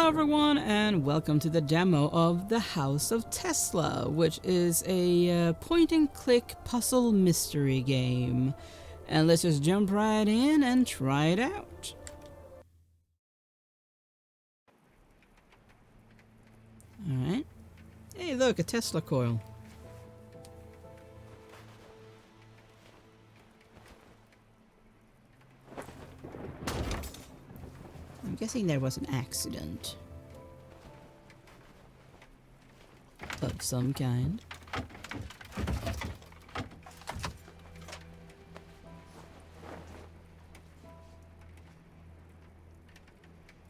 Hello everyone and welcome to the demo of The House of Tesla, which is a point-and-click puzzle mystery game. And let's just jump right in and try it out. Alright. Hey look, a Tesla coil. I'm guessing there was an accident of some kind.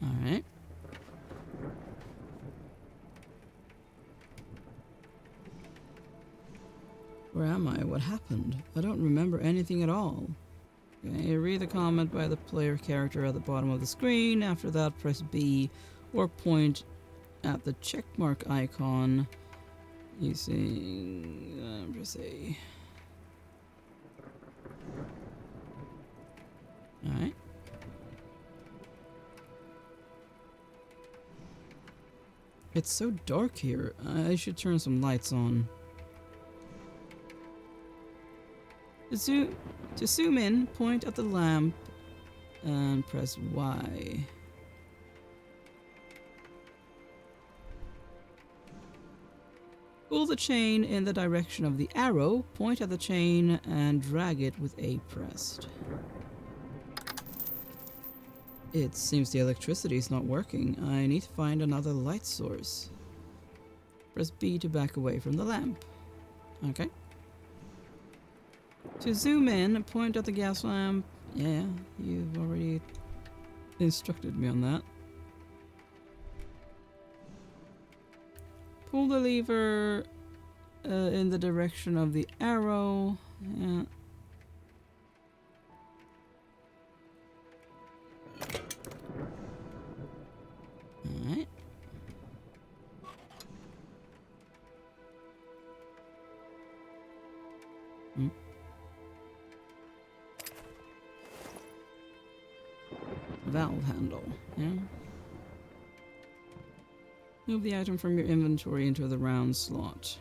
Alright. Where am I? What happened? I don't remember anything at all. Okay, read the comment by the player character at the bottom of the screen. After that, press B or point at the checkmark icon using press A. Alright. It's so dark here. I should turn some lights on. To zoom in, point at the lamp and press Y. Pull the chain in the direction of the arrow, point at the chain and drag it with A pressed. It seems the electricity is not working. I need to find another light source. Press B to back away from the lamp. Okay. To zoom in, point at the gas lamp. Yeah, you've already instructed me on that. Pull the lever in the direction of the arrow. Yeah. Alright. Valve handle, yeah. Move the item from your inventory into the round slot.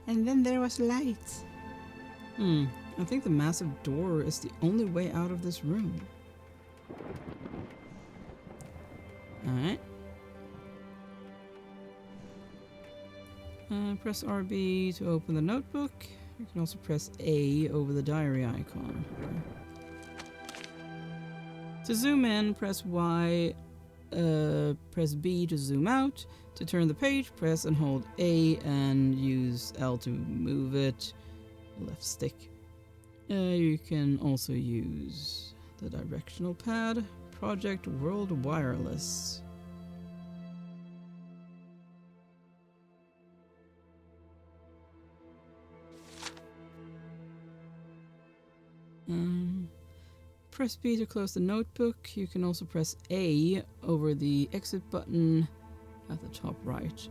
And then there was light. I think the massive door is the only way out of this room. Alright. Press RB to open the notebook. You can also press A over the diary icon. Okay. To zoom in, press Y. Press B to zoom out. To turn the page, press and hold A and use L to move it. Left stick. You can also use the directional pad. Project World Wireless. Press B to close the notebook. You can also press A over the exit button at the top right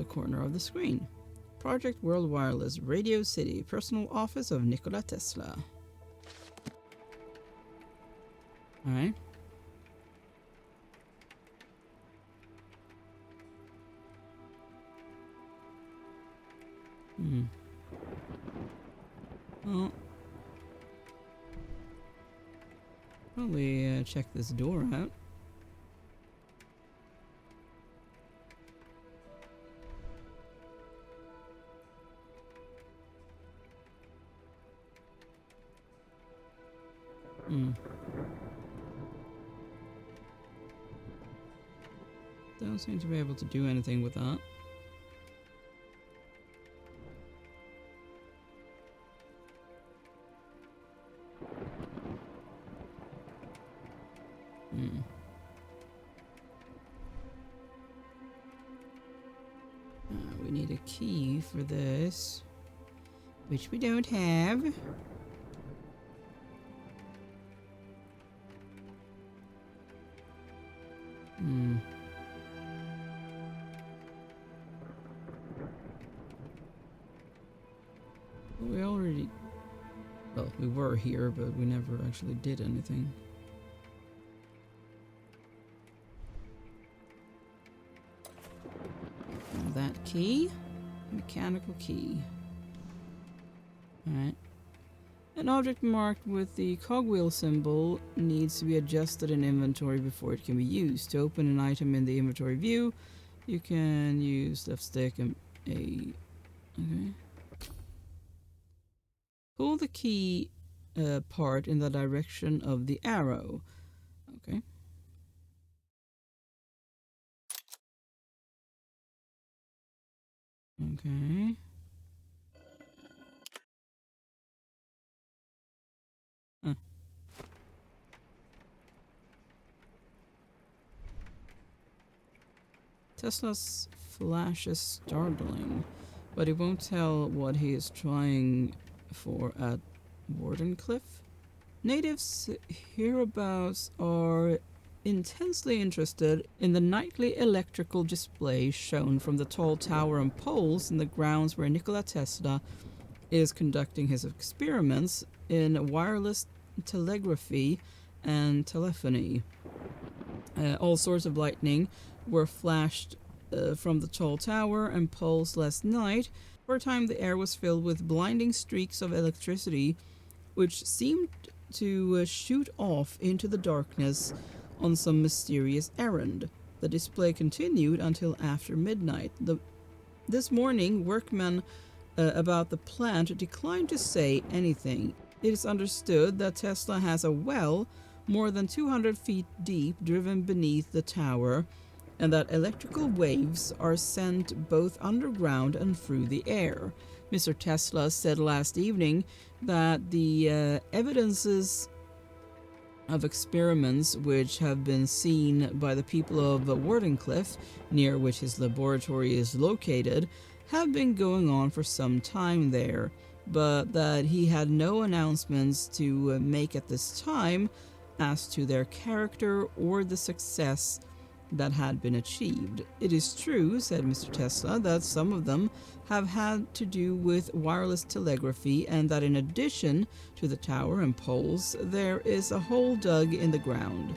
corner of the screen. Project World Wireless, Radio City, personal office of Nikola Tesla. Alright. Well, probably check this door out. Don't seem to be able to do anything with that. We need a key for this, which we don't have. Hmm. We already... Well, we were here, but we never actually did anything. Now that key. Mechanical key. Alright. An object marked with the cogwheel symbol needs to be adjusted in inventory before it can be used. To open an item in the inventory view, you can use left stick and A. Okay. Pull the key part in the direction of the arrow. Okay. Okay. Huh. Tesla's flash is startling, but it won't tell what he is trying for at Wardenclyffe. Natives hereabouts are intensely interested in the nightly electrical display shown from the tall tower and poles in the grounds where Nikola Tesla is conducting his experiments in wireless telegraphy and telephony. All sorts of lightning were flashed from the tall tower and poles last night. For a time the air was filled with blinding streaks of electricity which seemed to shoot off into the darkness on some mysterious errand. The display continued until after midnight. This morning, workmen about the plant declined to say anything. It is understood that Tesla has a well more than 200 feet deep driven beneath the tower, and that electrical waves are sent both underground and through the air. Mr. Tesla said last evening that the evidences of experiments which have been seen by the people of Wardenclyffe, near which his laboratory is located, have been going on for some time there, but that he had no announcements to make at this time as to their character or the success that had been achieved. It is true, said Mr. Tesla, that some of them have had to do with wireless telegraphy, and that in addition to the tower and poles, there is a hole dug in the ground.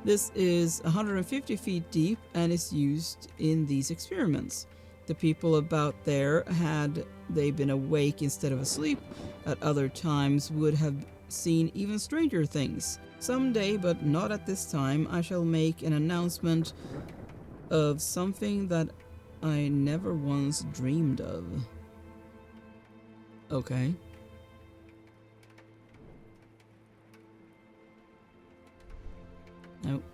This is 150 feet deep and is used in these experiments. The people about there, had they been awake instead of asleep at other times, would have seen even stranger things. Someday, but not at this time, I shall make an announcement of something that I never once dreamed of. Okay. Nope.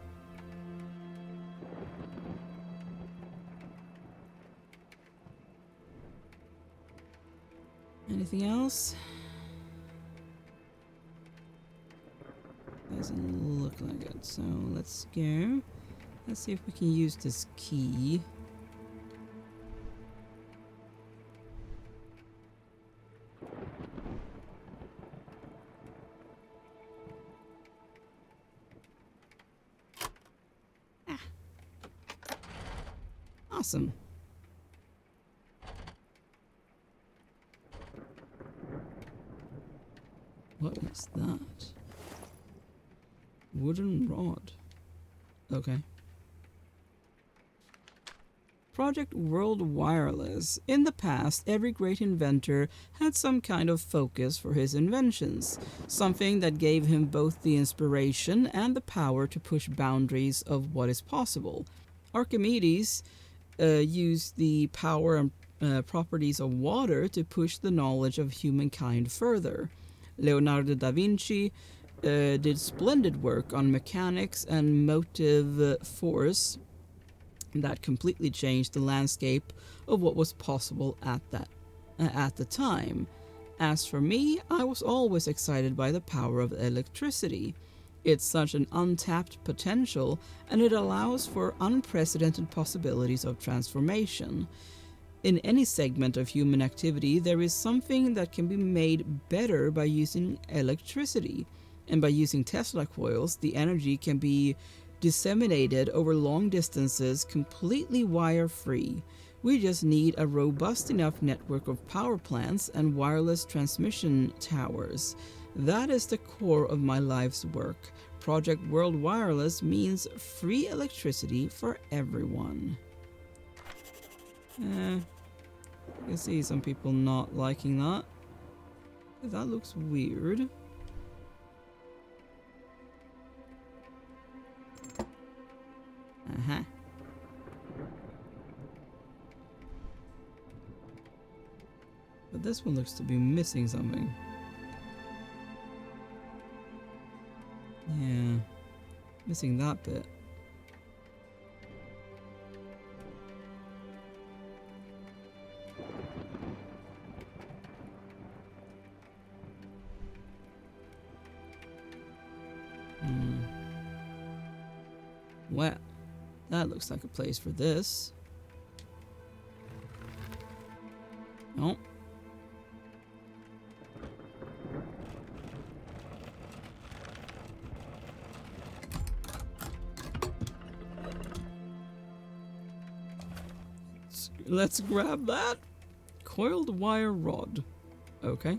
Anything else? Doesn't look like it, so let's go. Let's see if we can use this key. Ah. Awesome. What is that? Wooden rod. Okay. Project World Wireless. In the past, every great inventor had some kind of focus for his inventions, something that gave him both the inspiration and the power to push boundaries of what is possible. Archimedes used the power and properties of water to push the knowledge of humankind further. Leonardo da Vinci did splendid work on mechanics and motive force that completely changed the landscape of what was possible at the time. As for me, I was always excited by the power of electricity. It's such an untapped potential, and it allows for unprecedented possibilities of transformation. In any segment of human activity, there is something that can be made better by using electricity. And by using Tesla coils, the energy can be disseminated over long distances, completely wire-free. We just need a robust enough network of power plants and wireless transmission towers. That is the core of my life's work. Project World Wireless means free electricity for everyone. I can see some people not liking that. That looks weird. Uh-huh. But this one looks to be missing something. Yeah. Missing that bit. Well, that looks like a place for this. No. Let's grab that. Coiled wire rod. Okay.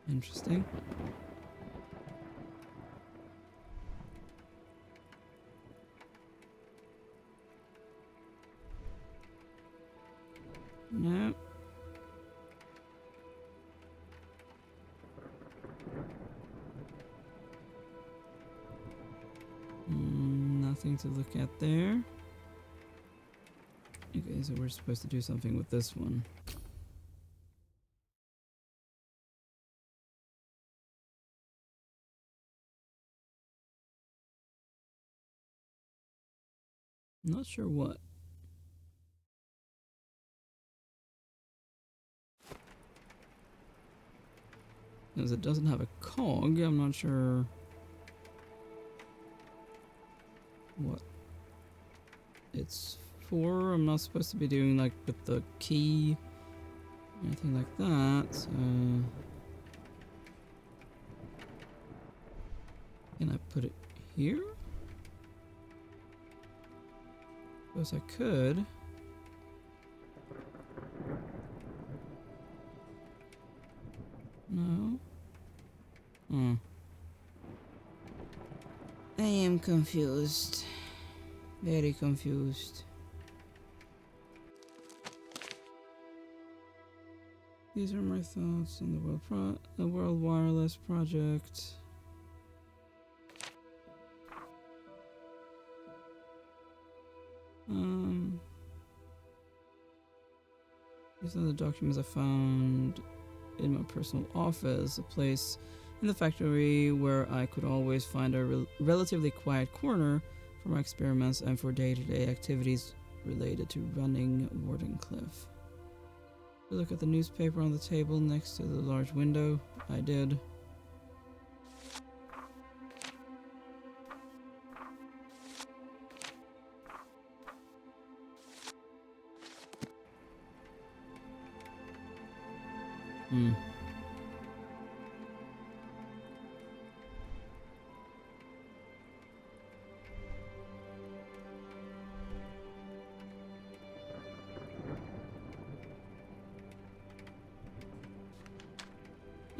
Interesting. No. Nothing to look at there. Okay, so we're supposed to do something with this one. Not sure what. Because it doesn't have a cog, I'm not sure what it's for. I'm not supposed to be doing like with the key, anything like that, so... Can I put it here? Suppose I could. No? I am confused. Very confused. These are my thoughts on the World Wireless project. These are the documents I found in my personal office, a place in the factory where I could always find a relatively quiet corner for my experiments and for day-to-day activities related to running Wardenclyffe. Look at the newspaper on the table next to the large window. I did.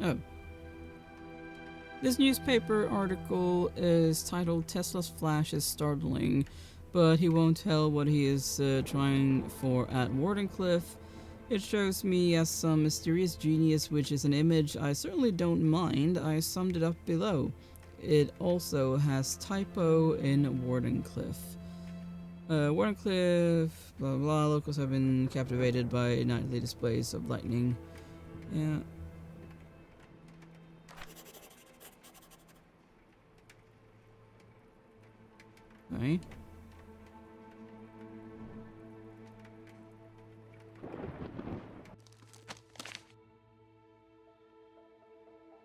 Oh. This newspaper article is titled Tesla's Flash is Startling, but he won't tell what he is trying for at Wardenclyffe. It shows me as some mysterious genius, which is an image I certainly don't mind. I summed it up below. It also has typo in Wardenclyffe. Wardenclyffe, blah blah, locals have been captivated by nightly displays of lightning. Yeah. Okay.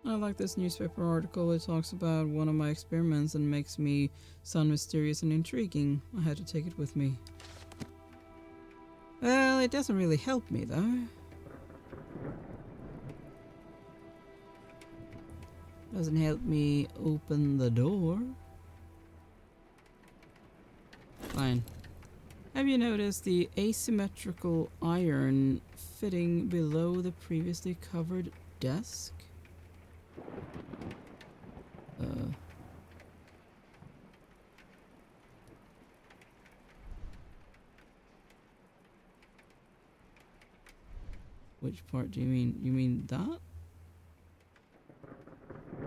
I like this newspaper article. It talks about one of my experiments and makes me sound mysterious and intriguing. I had to take it with me. Well, it doesn't really help me, though. Doesn't help me open the door. Fine. Have you noticed the asymmetrical iron fitting below the previously covered desk? Which part do you mean? You mean that?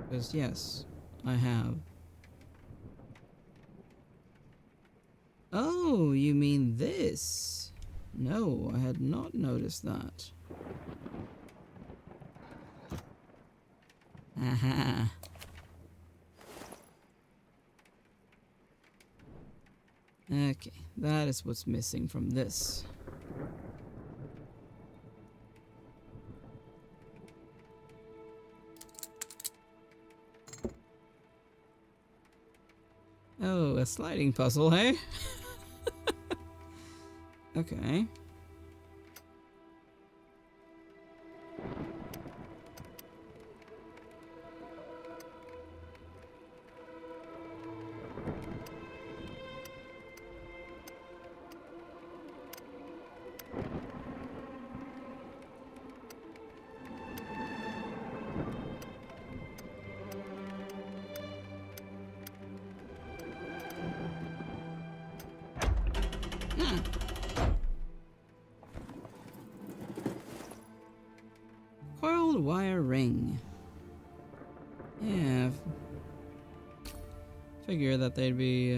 Because yes, I have. Oh, you mean this? No, I had not noticed that. Aha. Okay, that is what's missing from this. Oh, a sliding puzzle, hey? Okay. Coiled wire ring. Yeah. Figure that they'd be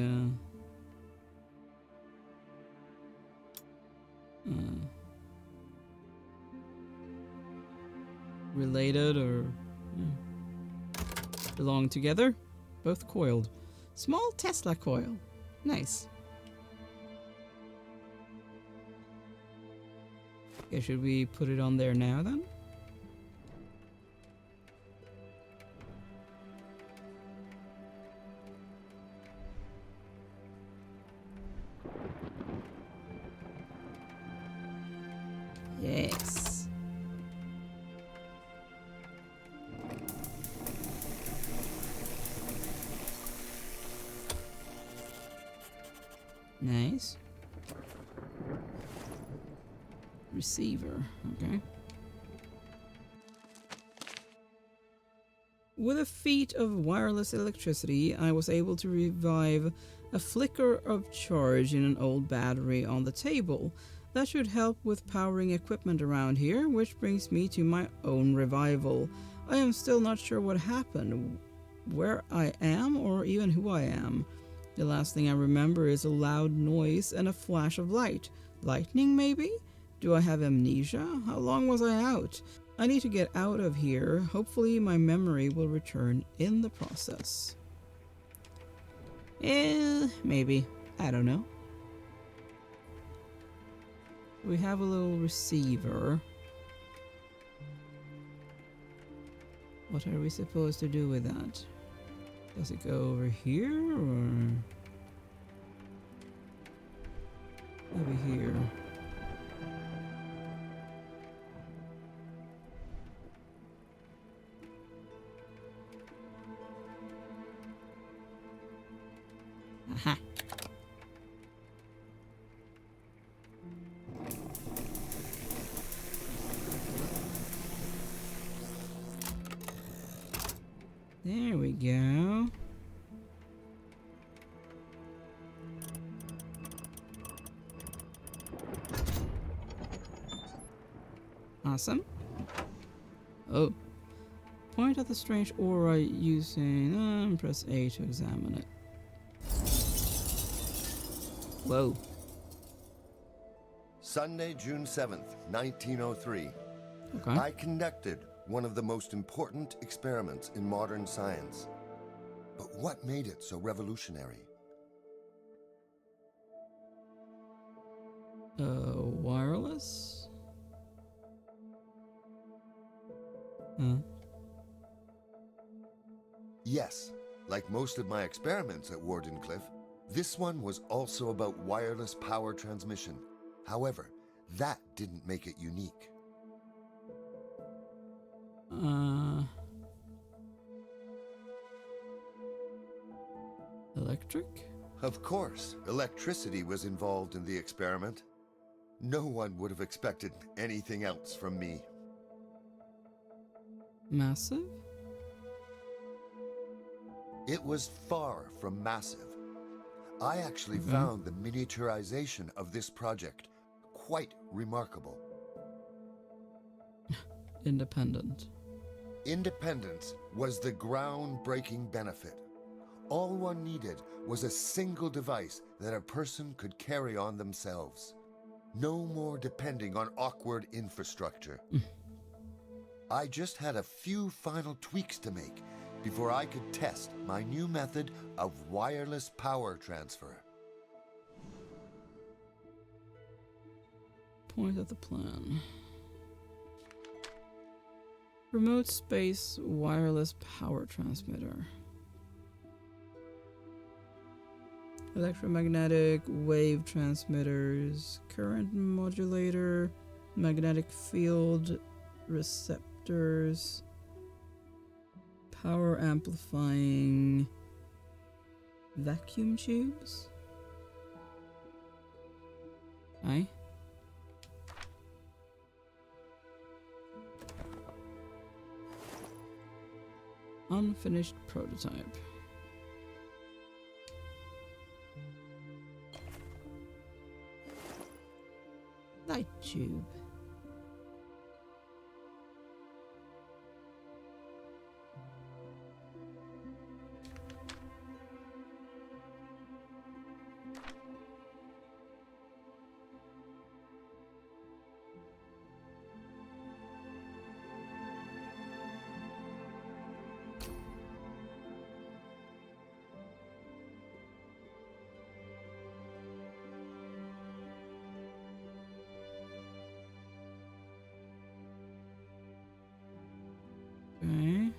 related or belong together. Both coiled. Small Tesla coil. Nice. Okay, should we put it on there now then? Yes. Nice. Receiver, okay. With a feat of wireless electricity, I was able to revive a flicker of charge in an old battery on the table. That should help with powering equipment around here, which brings me to my own revival. I am still not sure what happened, where I am, or even who I am. The last thing I remember is a loud noise and a flash of light. Lightning, maybe? Do I have amnesia? How long was I out? I need to get out of here. Hopefully my memory will return in the process. Maybe. I don't know. We have a little receiver. What are we supposed to do with that? Does it go over here or over here? Aha. There we go. Awesome. Oh. Point at the strange aura using... press A to examine it. Whoa. Sunday, June 7th, 1903. Okay. I conducted one of the most important experiments in modern science. But what made it so revolutionary? Wireless? Huh? Yes, like most of my experiments at Wardenclyffe, this one was also about wireless power transmission. However, that didn't make it unique. Electric? Of course, electricity was involved in the experiment. No one would have expected anything else from me. Massive? It was far from massive. I actually found the miniaturization of this project quite remarkable. Independent. Independence was the groundbreaking benefit. All one needed was a single device that a person could carry on themselves. No more depending on awkward infrastructure. I just had a few final tweaks to make before I could test my new method of wireless power transfer. Point at the plan. Remote space wireless power transmitter. Electromagnetic wave transmitters, current modulator, magnetic field receptors, power amplifying vacuum tubes. Aye. Unfinished prototype. Light tube. Okay.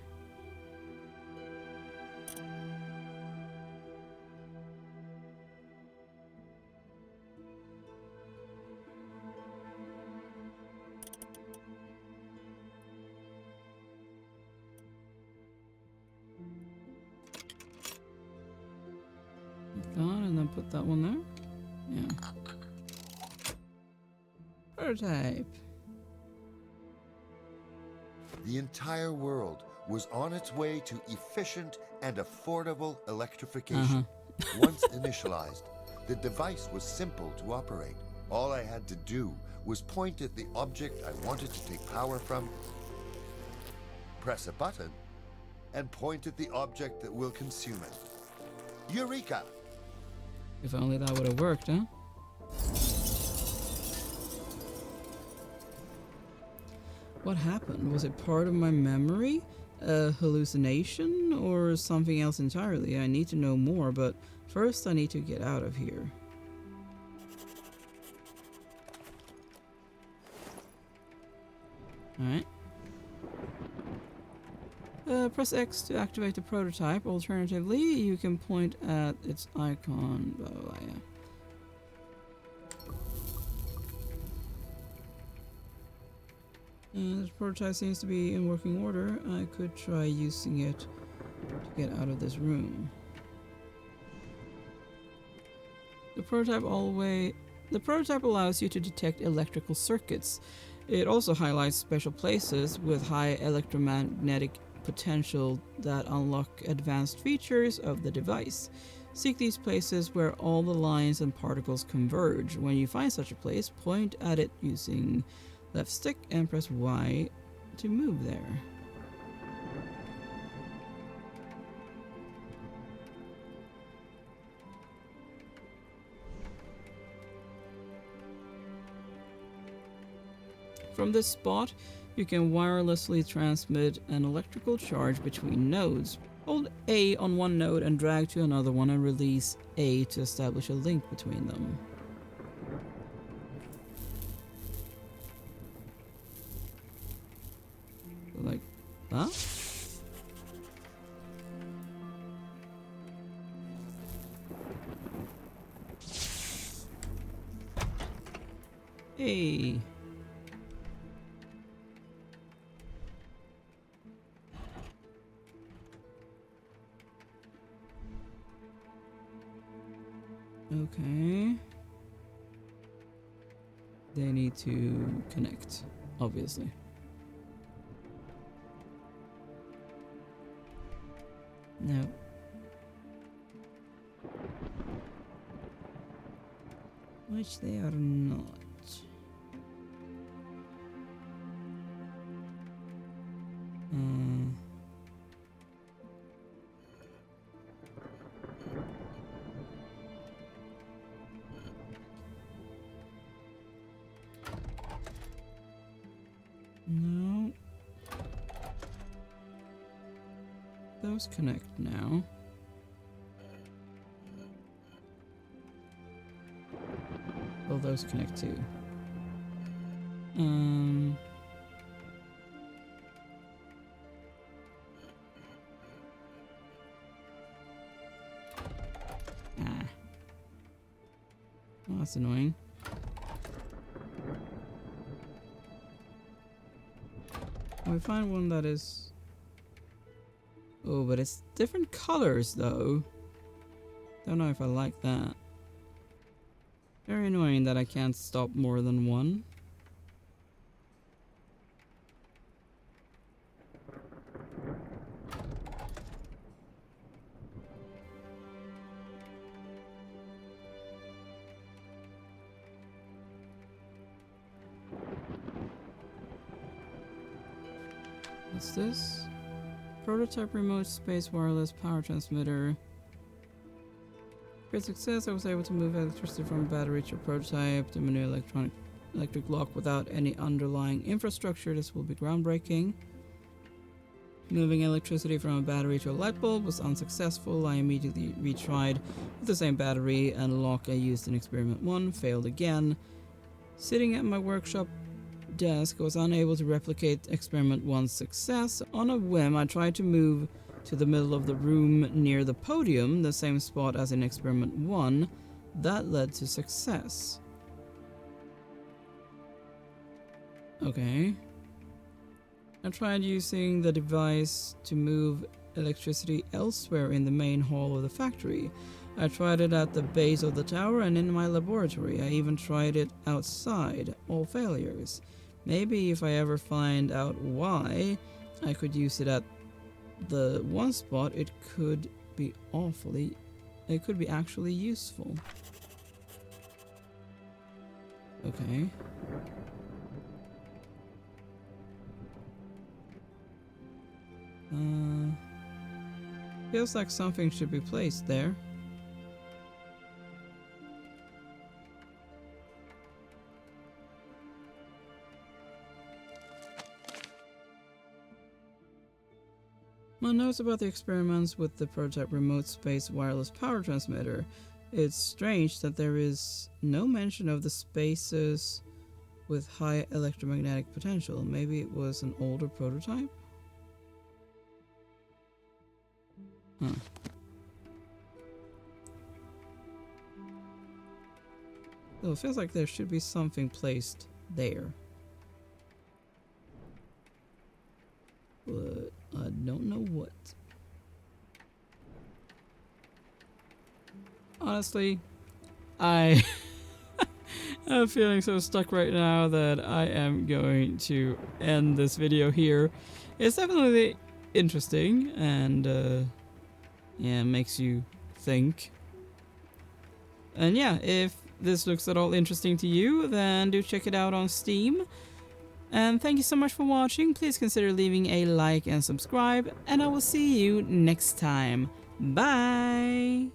Like that, and then put that one there. Yeah. Prototype. The entire world was on its way to efficient and affordable electrification. Once initialized, the device was simple to operate. All I had to do was point at the object I wanted to take power from, press a button, and point at the object that will consume it. Eureka! If only that would have worked, huh? What happened? Was it part of my memory? A hallucination? Or something else entirely? I need to know more, but first I need to get out of here. Alright. Press X to activate the prototype. Alternatively, you can point at its icon. Blah, blah, blah, yeah. This prototype seems to be in working order. I could try using it to get out of this room. The prototype allows you to detect electrical circuits. It also highlights special places with high electromagnetic potential that unlock advanced features of the device. Seek these places where all the lines and particles converge. When you find such a place, point at it using left stick and press Y to move there. From this spot, you can wirelessly transmit an electrical charge between nodes. Hold A on one node and drag to another one and release A to establish a link between them. Like, huh? Hey. Okay. They need to connect, obviously. No. Which they are not. No. Those connect now. Well, those connect too. Oh, that's annoying. We find one that is... Oh, but it's different colors though. Don't know if I like that. Very annoying that I can't stop more than one. What's this? Prototype remote space wireless power transmitter. Great success, I was able to move electricity from a battery to a prototype to manual electric lock without any underlying infrastructure. This will be groundbreaking. Moving electricity from a battery to a light bulb was unsuccessful. I immediately retried with the same battery, and lock I used in experiment 1 failed again. Sitting at my workshop desk, I was unable to replicate experiment 1's success. On a whim, I tried to move to the middle of the room near the podium, the same spot as in experiment 1. That led to success. Okay. I tried using the device to move electricity elsewhere in the main hall of the factory. I tried it at the base of the tower and in my laboratory. I even tried it outside. All failures. Maybe if I ever find out why I could use it at the one spot, it could be actually useful. Okay. Feels like something should be placed there. My notes about the experiments with the prototype remote space wireless power transmitter. It's strange that there is no mention of the spaces with high electromagnetic potential. Maybe it was an older prototype? Huh. So it feels like there should be something placed there. But I don't know what. Honestly, I'm feeling so stuck right now that I am going to end this video here. It's definitely interesting and yeah, makes you think. And yeah, if this looks at all interesting to you, then do check it out on Steam. And thank you so much for watching. Please consider leaving a like and subscribe, and I will see you next time. Bye!